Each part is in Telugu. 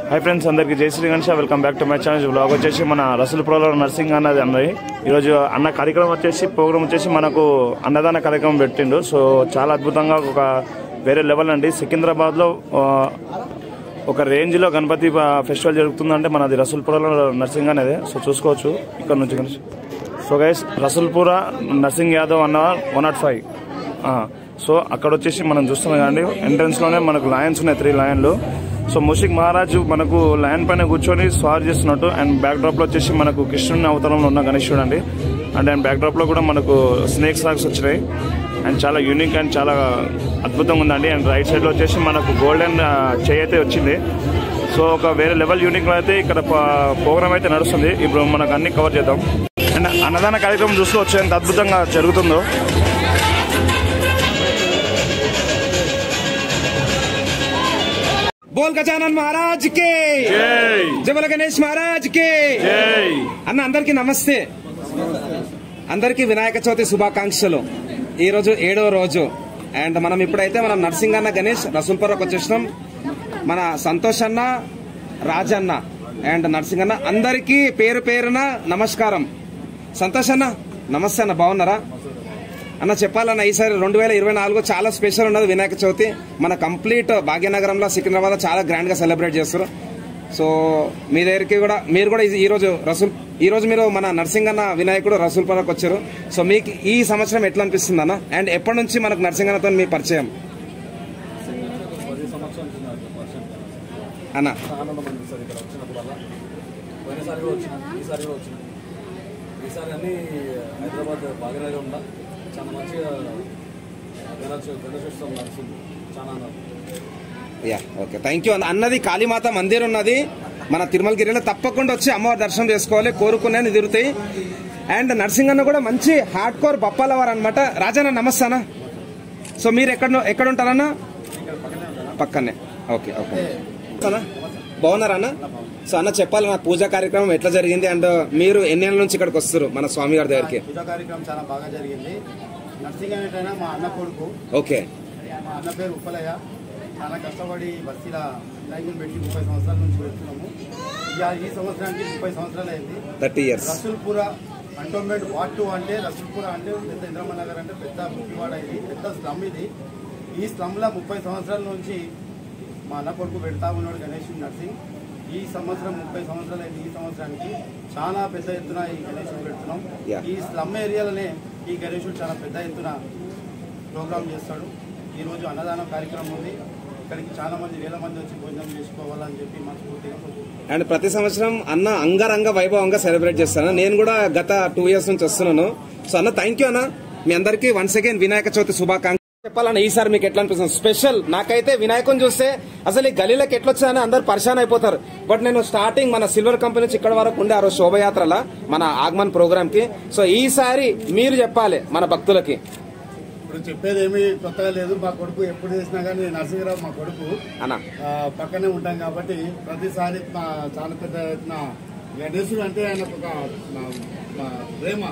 हाई फ्रेंड्स अंदर की जय Shri Ganesh welcome back to my channel blog వచ్చేసి మన రసూల్పురలో నర్సింగ్ అన్నది అన్నది ఈరోజు అన్న కార్యక్రమం వచ్చేసి ప్రోగ్రామ్ వచ్చేసి మనకు అన్నదాన కార్యక్రమం పెట్టిండు. సో చాలా అద్భుతంగా ఒక వేరే లెవెల్ అండి. సికింద్రాబాద్లో ఒక రేంజ్లో గణపతి ఫెస్టివల్ జరుగుతుందంటే మనది రసూల్పురలో నర్సింగ్ అనేది. సో చూసుకోవచ్చు ఇక్కడ నుంచి Ganesh. So guys Rasoolpura nursing Yadav అన్న 105. సో అక్కడ వచ్చేసి మనం చూస్తున్నాం కదండి ఎంట్రన్స్లోనే మనకు లయన్స్ ఉన్నాయి 3 లయన్లు. సో మూషిక్ మహారాజు మనకు లయన్ పైన కూర్చొని స్వార్ చేస్తున్నట్టు అండ్ బ్యాక్ డ్రాప్ లో వచ్చేసి మనకు కృష్ణుని అవతారంలో ఉన్న గణేశుడు అండి. అండ్ బ్యాక్ డ్రాప్ లో కూడా మనకు స్నేక్ సాక్స్ వచ్చినాయి అండ్ చాలా యూనిక్ అండ్ చాలా అద్భుతంగా ఉందండి. అండ్ రైట్ సైడ్ లో వచ్చేసి మనకు గోల్డెన్ చేయి అయితే వచ్చింది. సో ఒక వేరే లెవెల్ యూనిక్ లో అయితే ఇక్కడ ప్రోగ్రామ్ అయితే నడుస్తుంది. ఇప్పుడు మనకు అన్ని కవర్ చేద్దాం. అండ్ అన్నదాన కార్యక్రమం చూసుకోవచ్చు ఎంత అద్భుతంగా జరుగుతుందో. बोल गजानन महाराज के जय, बोल गणेश महाराज के जय. అన్న అందరికి నమస్తే. అందరికి వినాయక చవితి శుభాకాంక్షలు. ఈ రోజు 7వ రోజు అండ్ మనం ఇప్పుడైతే మనం నర్సింగ్ అన్న గణేష్ రసూల్పురకు వచ్చేసినాం. మన సంతోష్ అన్న, రాజన్న అండ్ నర్సింగ్ అన్న అందరికి పేరు పేరున నమస్కారం. సంతోష్ అన్న నమస్తే అన్న, బాగున్నారా అన్న? చెప్పాలన్న ఈసారి 2024 చాలా స్పెషల్ ఉన్నది వినాయక చవితి. మన కంప్లీట్ భాగ్యనగరంలో సికింద్రాబాద్ చాలా గ్రాండ్ గా సెలబ్రేట్ చేస్తారు. సో మీ దగ్గరికి కూడా మీరు కూడా ఈ రోజు మీరు మన నర్సింగ్ అన్న వినాయకుడు రసూల్పురకు వచ్చారు. సో మీకు ఈ సంవత్సరం ఎట్లా అనిపిస్తుంది అన్న? అండ్ ఎప్పటి నుంచి మనకు నర్సింగ్ అన్నతో మీ పరిచయం అన్న? హైదరాబాద్ బాగా ఉందా చాలా మంచిగా గణేశోత్సవం నడుస్తుంది. చాలా యా ఓకే, థ్యాంక్ యూ అన్నది. కాళీమాత మందిర్ ఉన్నది మన తిరుమలగిరిలో, తప్పకుండా వచ్చి అమ్మవారి దర్శనం చేసుకోవాలి, కోరుకునే తిరుగుతాయి. అండ్ నర్సింగ్ అన్న కూడా మంచి హార్డ్ కోర్ బప్పాలవారు అనమాట. రాజన్న నమస్తే అన్న. సో మీరు ఎక్కడ ఉంటారన్నా? పక్కనే. ఓకే ఓకే అన్న, బాగున్నారా అన్న? సో అన్న చెప్పాలి నా పూజా కార్యక్రమం ఎట్లా జరిగింది అండ్ మీరు ఎన్ని ఏళ్ళ నుంచి ఇక్కడికి వస్తారు మన స్వామి గారి దగ్గరికి? పూజా కార్యక్రమం చాలా బాగా జరిగింది. నర్సింగ్ అనేటైనా మా అన్న కొడుకు. ఓకే. మా అన్న పేరు ఉప్పలయ్య. చాలా కష్టపడి బస్తీల టైంని పెట్టి 30 సంవత్సరాల నుంచి పెడుతున్నాము. ఈ సంవత్సరానికి 30 సంవత్సరాలు అయింది. 30 years. రసూల్పుర కంటోన్మెంట్ వార్డ్ 2 అంటే రసూల్పుర అంటే పెద్ద ఇంద్రమ్మ నగర్ అంటే పెద్ద ముఖ్యవాడ. ఇది పెద్ద స్లమ్. ఇది ఈ స్లమ్లో 30 సంవత్సరాల నుంచి మా అన్న కొడుకు పెడతా ఉన్నాడు గణేష్ నర్సింగ్. ఈ సంవత్సరం 30 సంవత్సరాలు అయింది. ఈ సంవత్సరానికి చాలా పెద్ద ఎత్తున ఈ గణేశుడు పెడుతున్నాం. ఈ స్లమ్ ఏరియాలోనే ఈ గణేశుడు చాలా పెద్ద ఎత్తున ప్రోగ్రామ్ చేస్తాడు. ఈరోజు అన్నదానం కార్యక్రమం ఉంది. ఇక్కడికి చాలా మంది వేల మంది వచ్చి భోజనం చేసుకోవాలని చెప్పి మనస్ఫూర్తిగా. అండ్ ప్రతి సంవత్సరం అన్న అంగరంగ వైభవంగా సెలబ్రేట్ చేస్తాను. నేను కూడా గత 2 years నుంచి వస్తున్నాను. సో అన్న థ్యాంక్ యూ అన్న. మీ అందరికీ వన్స్ అగైన్ వినాయక చవితి శుభాకాంక్షలు. చెప్పాలన్న ఈసారి మీకు ఎట్లా అనిపిస్తుంది? స్పెషల్ నాకైతే వినాయకుని చూస్తే అసలు ఈ గలీలకు ఎట్లొచ్చాయని అందరు పరిశాన్ అయిపోతారు. బట్ నేను స్టార్టింగ్ మన సిల్వర్ కంపెనీ నుంచి ఇక్కడ వరకు ఉండే ఆ రోజు శోభయాత్రల మన ఆగమన్ ప్రోగ్రామ్ కి. సో ఈసారి మీరు చెప్పాలి మన భక్తులకి. ఇప్పుడు చెప్పేది ఏమి కొత్తగా లేదు. మా కొడుకు ఎప్పుడు చేసినా కానీ నరసింహరావు మా కొడుకు అన్న పక్కనే ఉంటాం కాబట్టి ప్రతిసారి చాలా పెద్ద ఎత్తున గణేశుడు అంటే ఆయన ఒక ప్రేమ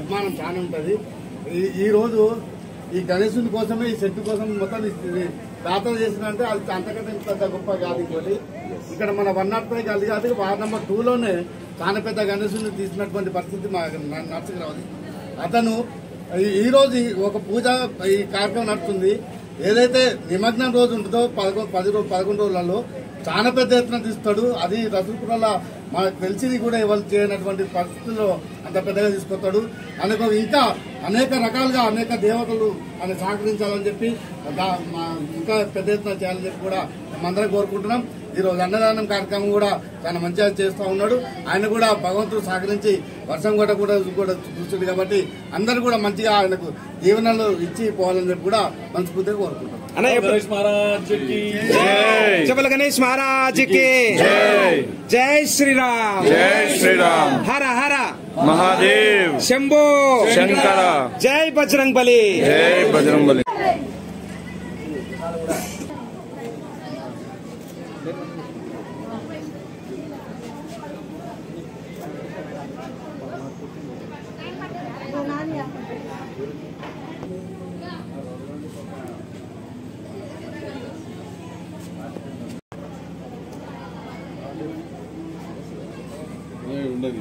అభిమానం చాలా ఉంటుంది. ఈ రోజు ఈ గణేశుని కోసమే ఈ సెట్ కోసం మొత్తం ప్రార్థన చేసినంటే అది అంతకంటే పెద్ద గొప్ప కాదు. ఇంకోటి ఇక్కడ మన 105 గల్లి కాదు వార్డ్ నెంబర్ 2లోనే చాలా పెద్ద గణేశుని తీసినటువంటి పరిస్థితి మా నరసింహరావుది. అతను ఈ రోజు ఒక పూజ ఈ కార్యక్రమం నడుస్తుంది. ఏదైతే నిమగ్నం రోజు ఉంటుందో 11 రోజులలో చాలా పెద్ద ఎత్తున తీస్తాడు. అది రసూల్పురలో మనకు తెలిసింది కూడా ఎవరు చేయనటువంటి పరిస్థితుల్లో అంత పెద్దగా తీసుకొస్తాడు. ఇంకా అనేక రకాలుగా అనేక దేవతలు ఆయన సహకరించాలని చెప్పి ఇంకా పెద్ద ఎత్తున చేయాలని చెప్పి కూడా మేమందరం కోరుకుంటున్నాం. ఈరోజు అన్నదానం కార్యక్రమం కూడా చాలా మంచిగా చేస్తూ ఉన్నాడు. ఆయన కూడా భగవంతుడు సహకరించి వర్షం కూడా చూస్తుంది కాబట్టి అందరూ కూడా మంచిగా ఆయనకు జీవనాలు ఇచ్చి పోవాలని చెప్పి కూడా మనస్ఫూర్తిగా కోరుకుంటున్నాం. గణేష్ మహారాజ్ కి జై, గణేష్ మహారాజ్ కి జై శ్రీరామ్. జై శ్రీరామ్. హర హర మహాదేవ్ శంభో శంకర. జై బజరంగ్ బలి. జై బజరంగ్ బలి. సరే